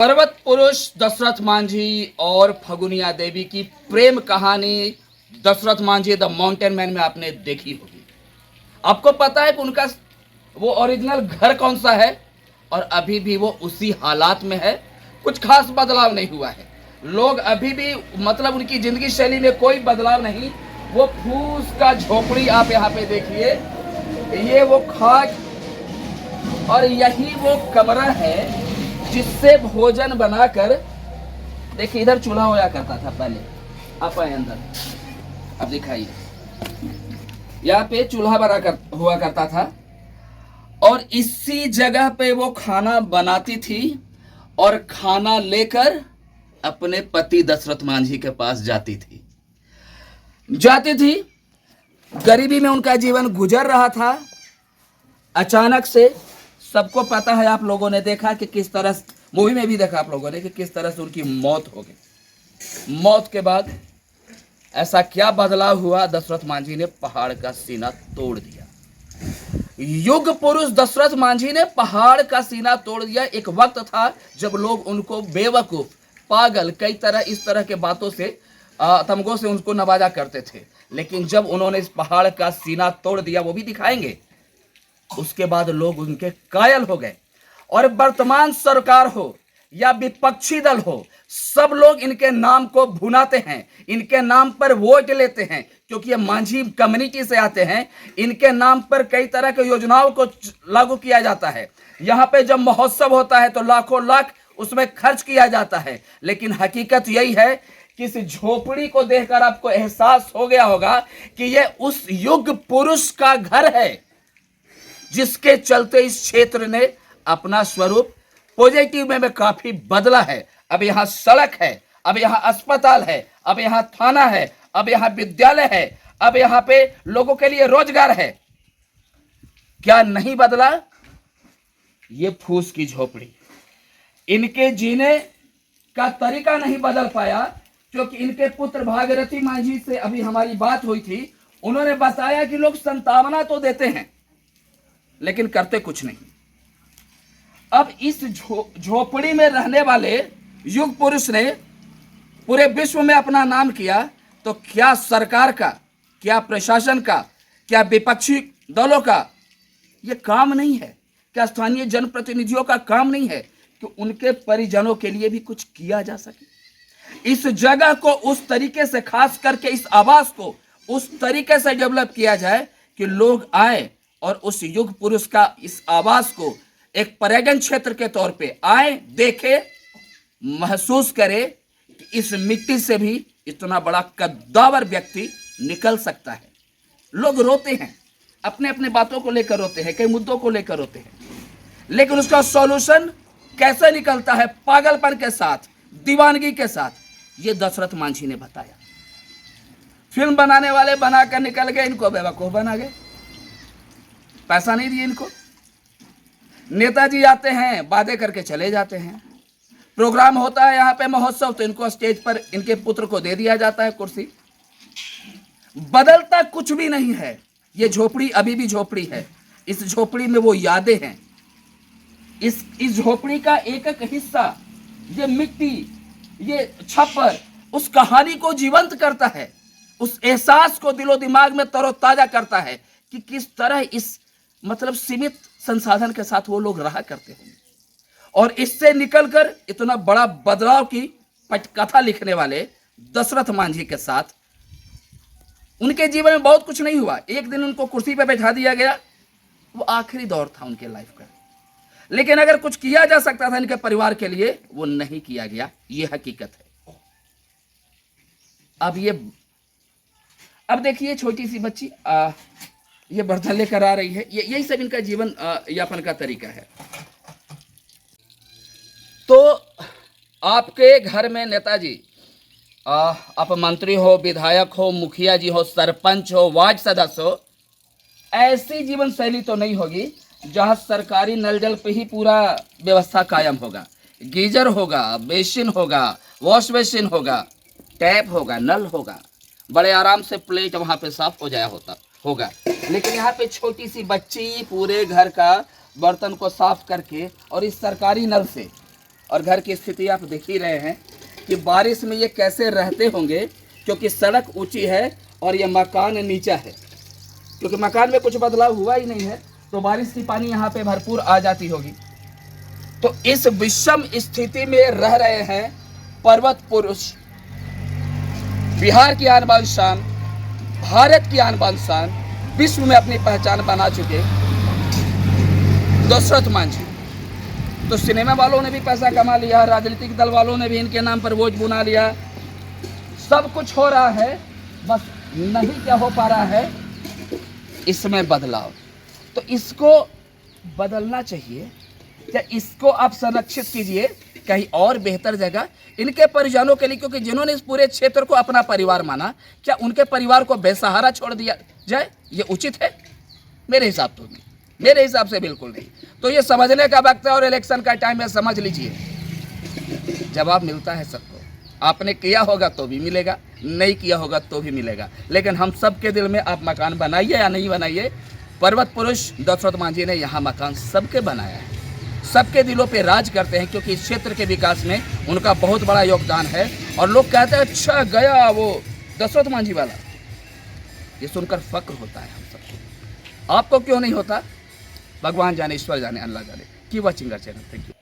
पर्वत पुरुष दशरथ मांझी और फगुनिया देवी की प्रेम कहानी Dasharath Manjhi the mountain man में आपने देखी होगी। आपको पता है कि उनका वो ओरिजिनल घर कौन सा है और अभी भी वो उसी हालात में है। कुछ खास बदलाव नहीं हुआ है। लोग अभी भी मतलब उनकी जिंदगी शैली में कोई बदलाव नहीं। वो फूस का झोपड़ी आप यहाँ पे देखिए, ये वो खाक और यही वो कमरा है जिससे भोजन बनाकर, देखिए इधर चूल्हा होया करता था पहले। आप आए अंदर, अब दिखाइए, यहाँ पे चूल्हा हुआ करता था और इसी जगह पे वो खाना बनाती थी और खाना लेकर अपने पति दशरथ मांझी के पास जाती थी। गरीबी में उनका जीवन गुजर रहा था। अचानक से सबको पता है, आप लोगों ने देखा कि किस तरह, मूवी में भी देखा आप लोगों ने कि किस तरह से उनकी मौत हो गई। मौत के बाद ऐसा क्या बदलाव हुआ, दशरथ मांझी ने पहाड़ का सीना तोड़ दिया। युग पुरुष दशरथ मांझी ने पहाड़ का सीना तोड़ दिया। एक वक्त था जब लोग उनको बेवकूफ, पागल, कई तरह इस तरह के बातों से, तमगों से उनको नवाजा करते थे, लेकिन जब उन्होंने इस पहाड़ का सीना तोड़ दिया, वो भी दिखाएंगे, उसके बाद लोग उनके कायल हो गए। और वर्तमान सरकार हो या विपक्षी दल हो, सब लोग इनके नाम को भुनाते हैं, इनके नाम पर वोट लेते हैं, क्योंकि ये मांझी कम्युनिटी से आते हैं। इनके नाम पर कई तरह की योजनाओं को लागू किया जाता है। यहाँ पे जब महोत्सव होता है तो लाखों लाख उसमें खर्च किया जाता है, लेकिन हकीकत यही है कि इस झोपड़ी को देखकर आपको एहसास हो गया होगा कि यह उस युग पुरुष का घर है जिसके चलते इस क्षेत्र ने अपना स्वरूप पॉजिटिव में काफी बदला है। अब यहाँ सड़क है, अब यहाँ अस्पताल है, अब यहाँ थाना है, अब यहाँ विद्यालय है, अब यहाँ पे लोगों के लिए रोजगार है। क्या नहीं बदला? ये फूस की झोपड़ी। इनके जीने का तरीका नहीं बदल पाया, क्योंकि इनके पुत्र भागीरथी मांझी से अभी हमारी बात हुई थी। उन्होंने बताया कि लोग संतावना तो देते हैं लेकिन करते कुछ नहीं। अब इस झोपड़ी में रहने वाले युग पुरुष ने पूरे विश्व में अपना नाम किया, तो क्या सरकार का, क्या प्रशासन का, क्या विपक्षी दलों का यह काम नहीं है? क्या स्थानीय जनप्रतिनिधियों का काम नहीं है कि उनके परिजनों के लिए भी कुछ किया जा सके? इस जगह को उस तरीके से, खास करके इस आवास को उस तरीके से डेवलप किया जाए कि लोग आए और उस युग पुरुष का इस आवास को एक पर्यटन क्षेत्र के तौर पे आए, देखे, महसूस करे कि इस मिट्टी से भी इतना बड़ा कद्दावर व्यक्ति निकल सकता है। लोग रोते हैं, अपने अपने बातों को लेकर रोते हैं, कई मुद्दों को लेकर रोते हैं, लेकिन उसका सॉल्यूशन कैसे निकलता है? पागलपन के साथ, दीवानगी के साथ। ये दशरथ मांझी ने बताया। फिल्म बनाने वाले बनाकर निकल गए, इनको बेवकूफ बना गए, पैसा नहीं दिए इनको। नेताजी आते हैं, वादे करके चले जाते हैं। प्रोग्राम होता है यहाँ पे महोत्सव, तो इनको स्टेज पर इनके पुत्र को दे दिया जाता है कुर्सी। बदलता कुछ भी नहीं है। ये झोपड़ी अभी भी झोपड़ी है। इस झोपड़ी में वो यादें हैं। इस झोपड़ी का एक एक हिस्सा, ये मिट्टी, ये छप्पर उस कहानी को जीवंत करता है, उस एहसास को दिलो दिमाग में तरोताजा करता है कि किस तरह इस मतलब सीमित संसाधन के साथ वो लोग रहा करते होंगे। और इससे निकलकर इतना बड़ा बदलाव की पटकथा लिखने वाले दशरथ मांझी के साथ उनके जीवन में बहुत कुछ नहीं हुआ। एक दिन उनको कुर्सी पर बैठा दिया गया, वो आखिरी दौर था उनके लाइफ का। लेकिन अगर कुछ किया जा सकता था इनके परिवार के लिए, वो नहीं किया गया। ये हकीकत है। अब देखिए, छोटी सी बच्ची ये बर्तन लेकर आ रही है। यही सब इनका जीवन यापन का तरीका है। तो आपके घर में नेताजी, आप मंत्री हो, विधायक हो, मुखिया जी हो, सरपंच हो, वार्ड सदस्य हो, ऐसी जीवन शैली तो नहीं होगी जहां सरकारी नल जल पे ही पूरा व्यवस्था कायम होगा। गीजर होगा, बेसिन होगा, वॉश बेसिन होगा, टैप होगा, नल होगा, बड़े आराम से प्लेट वहां पे साफ हो जाया होगा। लेकिन यहाँ पे छोटी सी बच्ची पूरे घर का बर्तन को साफ करके और इस सरकारी नल से और घर की स्थिति आप देख ही रहे हैं कि बारिश में ये कैसे रहते होंगे, क्योंकि सड़क ऊंची है और ये मकान नीचा है। क्योंकि मकान में कुछ बदलाव हुआ ही नहीं है, तो बारिश की पानी यहाँ पे भरपूर आ जाती होगी। तो इस विषम स्थिति में रह रहे हैं पर्वत पुरुष, बिहार की आन बान शान, भारत की आन बान शान, विश्व में अपनी पहचान बना चुके दशरथ मांझी। तो सिनेमा वालों ने भी पैसा कमा लिया, राजनीतिक दल वालों ने भी इनके नाम पर वोट बुना लिया, सब कुछ हो रहा है, बस नहीं क्या हो पा रहा है इसमें बदलाव। तो इसको बदलना चाहिए, क्या इसको आप संरक्षित कीजिए कहीं और बेहतर जगह इनके परिजनों के लिए, क्योंकि जिन्होंने इस पूरे क्षेत्र को अपना परिवार माना, क्या उनके परिवार को बेसहारा छोड़ दिया जाए? ये उचित है? मेरे हिसाब तो नहीं, मेरे हिसाब से बिल्कुल नहीं। तो ये समझने का वक्त है और इलेक्शन का टाइम है, समझ लीजिए। जवाब मिलता है सबको, आपने किया होगा तो भी मिलेगा, नहीं किया होगा तो भी मिलेगा, लेकिन हम सबके दिल में आप मकान बनाइए या नहीं बनाइए, पर्वत पुरुष दशरथ मांझी ने यहाँ मकान सबके बनाया है, सबके दिलों पे राज करते हैं, क्योंकि इस क्षेत्र के विकास में उनका बहुत बड़ा योगदान है। और लोग कहते हैं अच्छा गया वो दशरथ मांझी वाला, ये सुनकर फक्र होता है हम सबको। आपको क्यों नहीं होता? भगवान जाने, ईश्वर जाने, अल्लाह जाने। Keep watching our channel. Thank you.